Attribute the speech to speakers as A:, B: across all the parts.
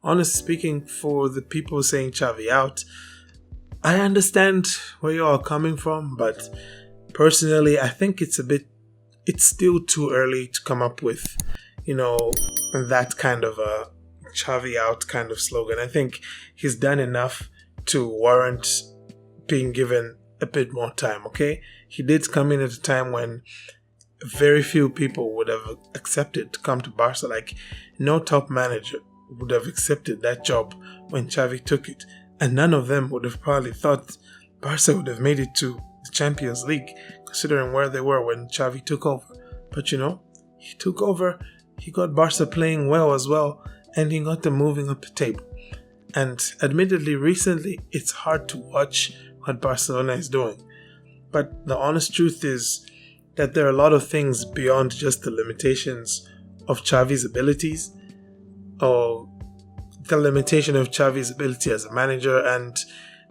A: honestly speaking, for the people saying Xavi out, I understand where you are coming from, but personally, I think it's still too early to come up with, that kind of a Xavi out kind of slogan. I think he's done enough to warrant being given a bit more time, okay? He did come in at a time when very few people would have accepted to come to Barca. Like, no top manager would have accepted that job when Xavi took it. And none of them would have probably thought Barca would have made it to the Champions League, considering where they were when Xavi took over. But he took over, he got Barca playing well as well, and he got them moving up the table. And admittedly, recently, it's hard to watch what Barcelona is doing. But the honest truth is that there are a lot of things beyond just the limitations of Xavi's abilities, or the limitation of Xavi's ability as a manager, and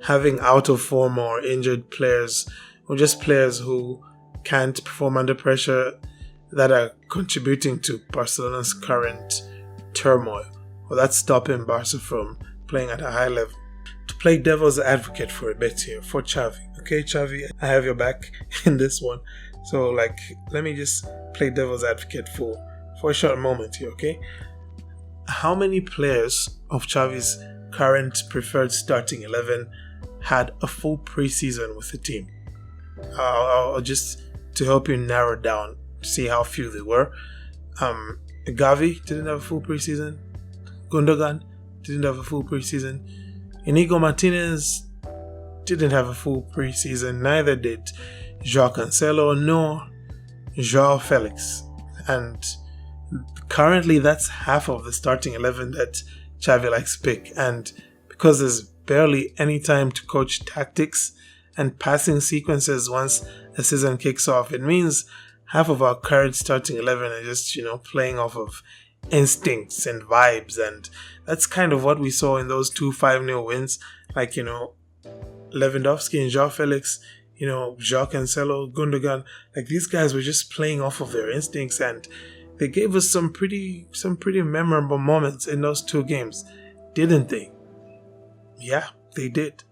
A: having out of form or injured players, or just players who can't perform under pressure, that are contributing to Barcelona's current turmoil, or that's stopping Barca from playing at a high level. To play devil's advocate for a bit here for Xavi. Okay, Xavi, I have your back in this one. So, let me just play devil's advocate for a short moment here, okay? How many players of Xavi's current preferred starting 11 had a full preseason with the team? I'll just, to help you narrow down, see how few they were. Xavi didn't have a full preseason. Gundogan didn't have a full preseason. Inigo Martinez didn't have a full preseason. Neither did João Cancelo nor João Felix. And currently that's half of the starting 11 that Xavi likes to pick. And because there's barely any time to coach tactics and passing sequences once the season kicks off, it means half of our current starting 11 are just, playing off of instincts and vibes. And that's kind of what we saw in those 2 5-0 wins. Lewandowski and João Felix, João Cancelo, Gundogan, these guys were just playing off of their instincts, and they gave us some pretty memorable moments in those 2 games, didn't they? Yeah, they did.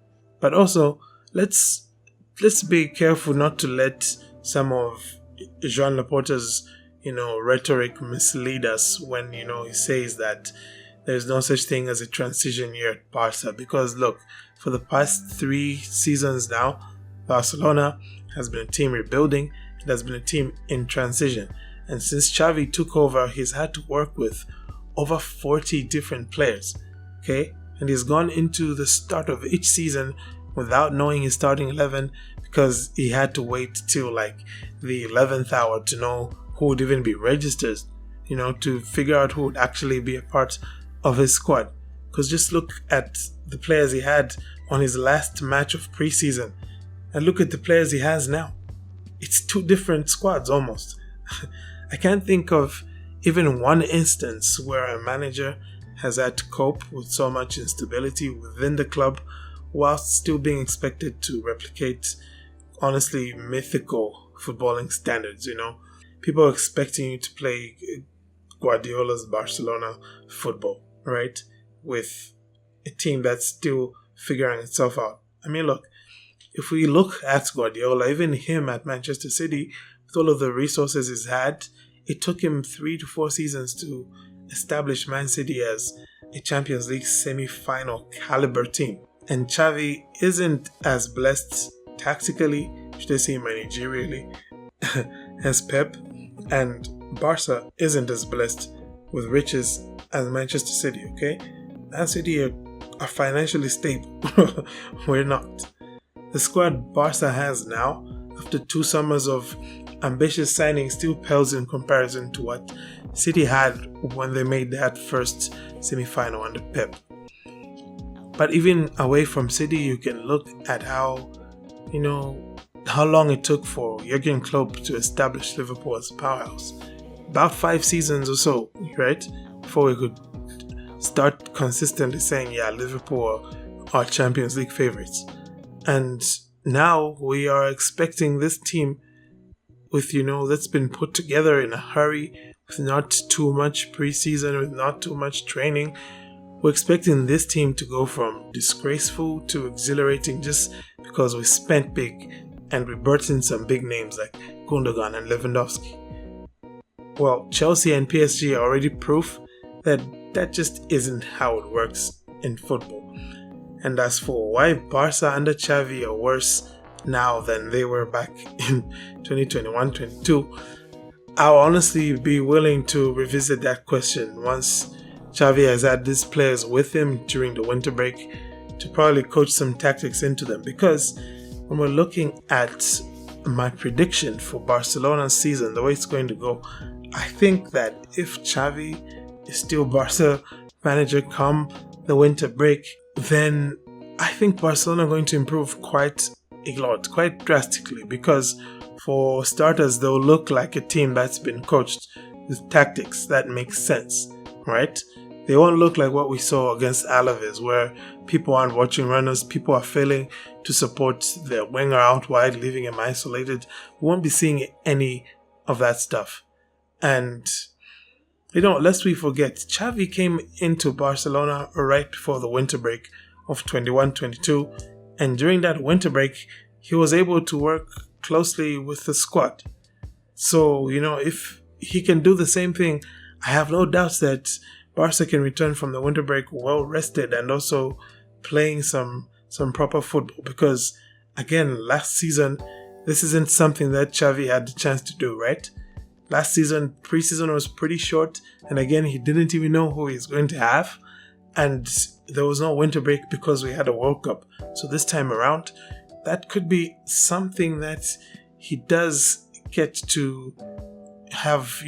A: But also, let's be careful not to let some of Joan Laporta's, rhetoric mislead us when, he says that there's no such thing as a transition year at Barca. Because look, for the past 3 seasons now, Barcelona has been a team rebuilding. It has been a team in transition. And since Xavi took over, he's had to work with over 40 different players. Okay? And he's gone into the start of each season without knowing his starting 11, because he had to wait till the 11th hour to know who would even be registered, to figure out who would actually be a part of his squad. Because just look at the players he had on his last match of preseason, and look at the players he has now. It's 2 different squads almost. I can't think of even one instance where a manager has had to cope with so much instability within the club whilst still being expected to replicate, honestly, mythical footballing standards, People are expecting you to play Guardiola's Barcelona football, right? With a team that's still figuring itself out. I mean, look, if we look at Guardiola, even him at Manchester City, with all of the resources he's had, it took him 3 to 4 seasons to establish Man City as a Champions League semi-final caliber team. And Xavi isn't as blessed tactically, should I say managerially, as Pep, and Barca isn't as blessed with riches as Manchester City, okay? Man City are financially stable. We're not. The squad Barca has now, after 2 summers of ambitious signings, still pales in comparison to what City had when they made that first semi-final under Pep. But even away from City, you can look at how long it took for Jurgen Klopp to establish Liverpool as a powerhouse. About 5 seasons or so, right? Before we could start consistently saying, yeah, Liverpool are Champions League favourites. And now we are expecting this team with, that's been put together in a hurry, with not too much preseason, with not too much training. we're expecting this team to go from disgraceful to exhilarating just because we spent big and we brought in some big names like Gundogan and Lewandowski. Well, Chelsea and PSG are already proof that that just isn't how it works in football. And as for why Barca under Xavi are worse now than they were back in 2021-22, I'll honestly be willing to revisit that question once Xavi has had these players with him during the winter break to probably coach some tactics into them. Because when we're looking at my prediction for Barcelona's season, the way it's going to go, I think that if Xavi is still Barca manager come the winter break, then I think Barcelona are going to improve quite a lot, quite drastically, because for starters, they'll look like a team that's been coached with tactics that make sense, right? They won't look like what we saw against Alaves, where people aren't watching runners, people are failing to support their winger out wide, leaving him isolated. We won't be seeing any of that stuff. And, lest we forget, Xavi came into Barcelona right before the winter break of 21-22, and during that winter break, he was able to work closely with the squad. So, if he can do the same thing, I have no doubts that Barca can return from the winter break well rested and also playing some proper football. Because, again, last season, this isn't something that Xavi had the chance to do, right? Last season, preseason was pretty short, and again, he didn't even know who he's going to have, and there was no winter break because we had a World Cup. So this time around, that could be something that he does get to have,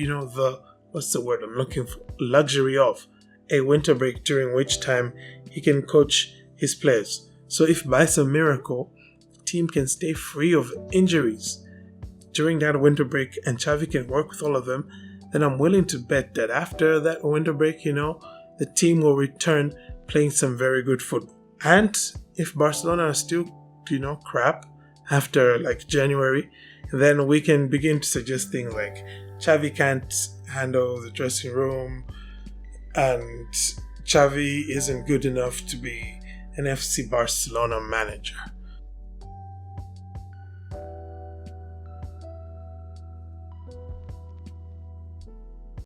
A: what's the word I'm looking for? Luxury of a winter break, during which time he can coach his players. So if by some miracle, the team can stay free of injuries during that winter break and Xavi can work with all of them, then I'm willing to bet that after that winter break, the team will return playing some very good football. And if Barcelona are still, crap after January, then we can begin to suggest things like Xavi can't handle the dressing room and Xavi isn't good enough to be an FC Barcelona manager.